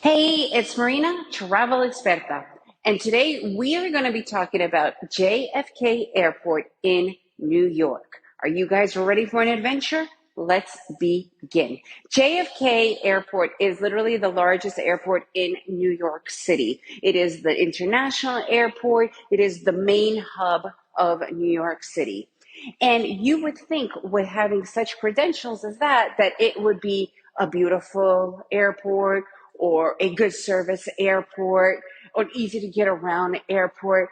Hey, it's Marina, travel experta, and today we are going to be talking about JFK Airport in New York. Are you guys ready for an adventure? Let's begin. JFK Airport is literally the largest airport in New York City. It is the international airport. It is the main hub of New York City. And you would think with having such credentials as that it would be a beautiful airport or a good service airport or easy to get around airport.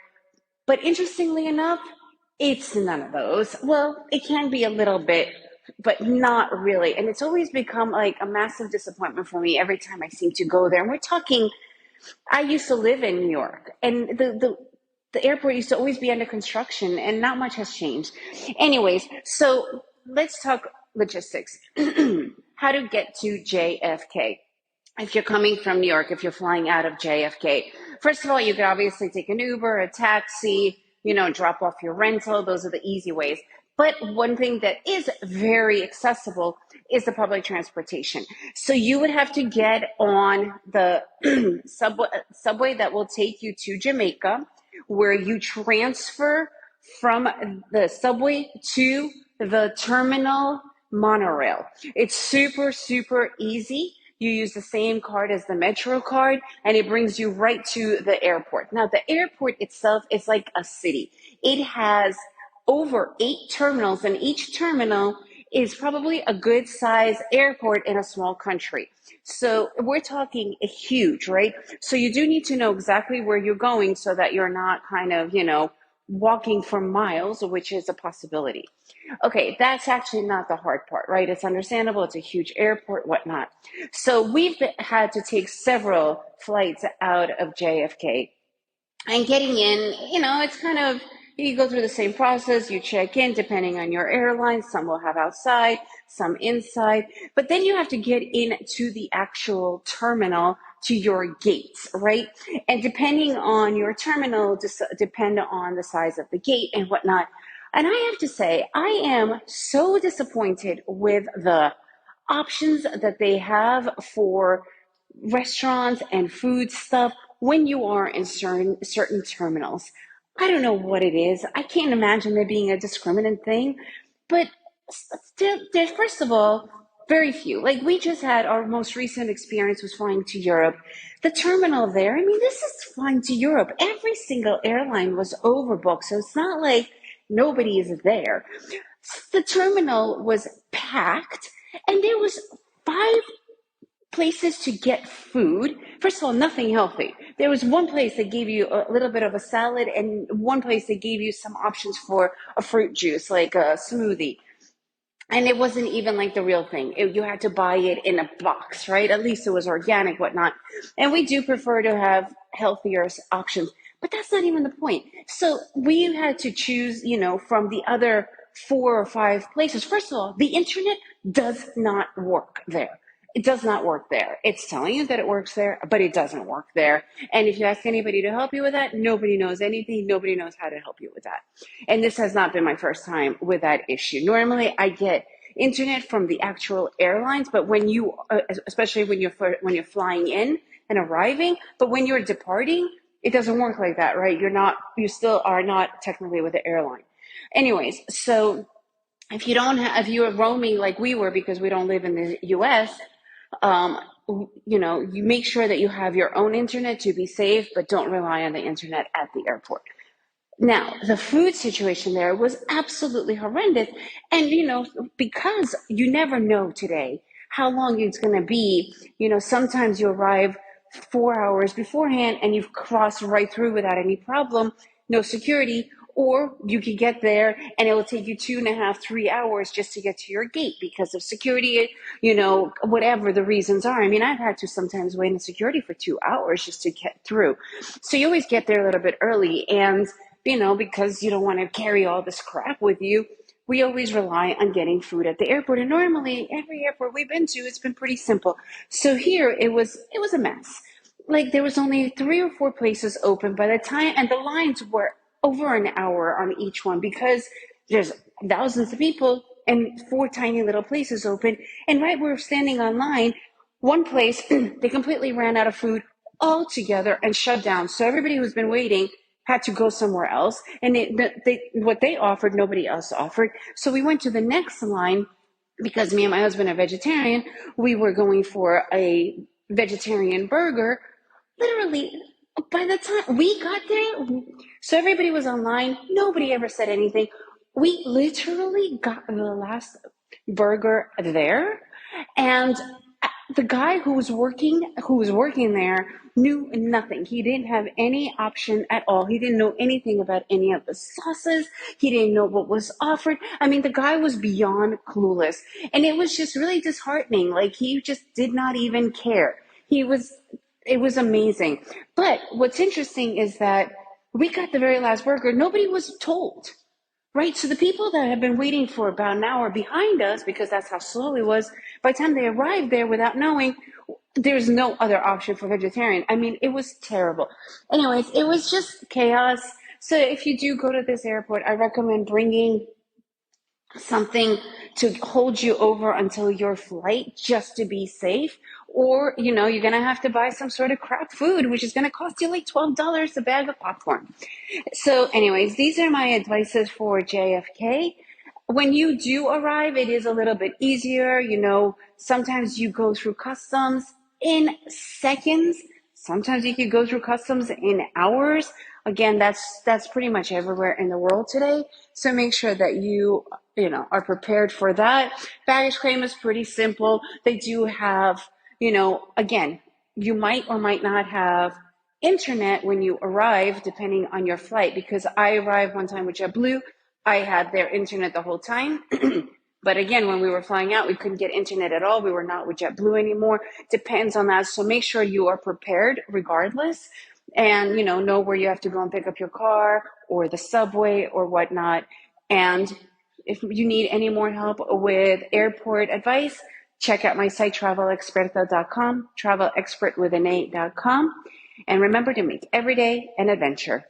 But interestingly enough, it's none of those. Well, it can be a little bit, but not really. And it's always become like a massive disappointment for me every time I seem to go there. And we're talking, I used to live in New York, and the airport used to always be under construction, and not much has changed. Anyways, so let's talk logistics. How to get to JFK. If you're coming from New York, if you're flying out of JFK, first of all, you could obviously take an Uber, a taxi, drop off your rental. Those are the easy ways. But one thing that is very accessible is the public transportation. So you would have to get on the subway that will take you to Jamaica, where you transfer from the subway to the terminal monorail. It's super, super easy. You use the same card as the Metro card, and it brings you right to the airport. Now, the airport itself is like a city. It has over 8 terminals, and each terminal is probably a good size airport in a small country. So we're talking huge, right? So you do need to know exactly where you're going so that you're not kind of, walking for miles, which is a possibility. Okay, that's actually not the hard part, right? It's understandable. It's a huge airport, whatnot. So we've had to take several flights out of JFK, and getting in, it's kind of, you go through the same process. You check in depending on your airline. Some will have outside, some inside, but then you have to get into the actual terminal to your gates, right? And depending on your terminal, just depend on the size of the gate and whatnot. And I have to say, I am so disappointed with the options that they have for restaurants and food stuff when you are in certain terminals. I don't know what it is. I can't imagine there being a discriminant thing, but still, there's first of all very few. Like we just had our most recent experience was flying to Europe. The terminal there, I mean, this is flying to Europe. Every single airline was overbooked, so it's not like nobody is there. The terminal was packed, and there was 5 places to get food. First of all, nothing healthy. There was one place that gave you a little bit of a salad, and one place that gave you some options for a fruit juice, like a smoothie. And it wasn't even like the real thing. You had to buy it in a box, right? At least it was organic, whatnot. And we do prefer to have healthier options, but that's not even the point. So we had to choose, from the other 4 or 5 places. First of all, the internet does not work there. It does not work there. It's telling you that it works there, but it doesn't work there. And if you ask anybody to help you with that, nobody knows anything. Nobody knows how to help you with that. And this has not been my first time with that issue. Normally, I get internet from the actual airlines, but when you, especially when you're flying in and arriving, but when you're departing, it doesn't work like that, right? You still are not technically with the airline. Anyways, so if you are roaming like we were because we don't live in the U.S., um, you make sure that you have your own internet to be safe, but don't rely on the internet at the airport. Now, the food situation there was absolutely horrendous. And, because you never know today how long it's going to be, sometimes you arrive 4 hours beforehand and you've crossed right through without any problem, no security, or you could get there and it will take you 2.5, 3 hours just to get to your gate because of security, whatever the reasons are. I mean, I've had to sometimes wait in security for 2 hours just to get through. So you always get there a little bit early. And because you don't want to carry all this crap with you, we always rely on getting food at the airport. And normally, every airport we've been to, it's been pretty simple. So here, it was a mess. Like there was only 3 or 4 places open by the time, and the lines were over an hour on each one because there's thousands of people and 4 tiny little places open. And right where we're standing online, One place, they completely ran out of food altogether and shut down. So everybody who's been waiting had to go somewhere else. And what they offered, nobody else offered. So we went to the next line because me and my husband are vegetarian. We were going for a vegetarian burger. Literally, by the time we got there, so everybody was online. Nobody ever said anything. We literally got the last burger there, and the guy who was working there knew nothing. He didn't have any option at all. He didn't know anything about any of the sauces. He didn't know what was offered. I mean, the guy was beyond clueless, and it was just really disheartening. Like, he just did not even care. It was amazing. But what's interesting is that we got the very last burger. Nobody was told. Right, so the people that have been waiting for about an hour behind us, because that's how slow it was, by the time they arrived there without knowing, there's no other option for vegetarian. I mean, it was terrible. Anyways, it was just chaos. So if you do go to this airport, I recommend bringing something to hold you over until your flight just to be safe. Or, you're going to have to buy some sort of crap food, which is going to cost you like $12 a bag of popcorn. So anyways, these are my advices for JFK. When you do arrive, it is a little bit easier. Sometimes you go through customs in seconds. Sometimes you could go through customs in hours. Again, that's pretty much everywhere in the world today. So make sure that you are prepared for that. Baggage claim is pretty simple. They do have, again, you might or might not have internet when you arrive, depending on your flight, because I arrived one time with JetBlue. I had their internet the whole time. But again, when we were flying out, we couldn't get internet at all. We were not with JetBlue anymore. Depends on that. So make sure you are prepared regardless, and know where you have to go and pick up your car or the subway or whatnot. And if you need any more help with airport advice, check out my site, travelexperta.com, travel expert with an A.com. And remember to make every day an adventure.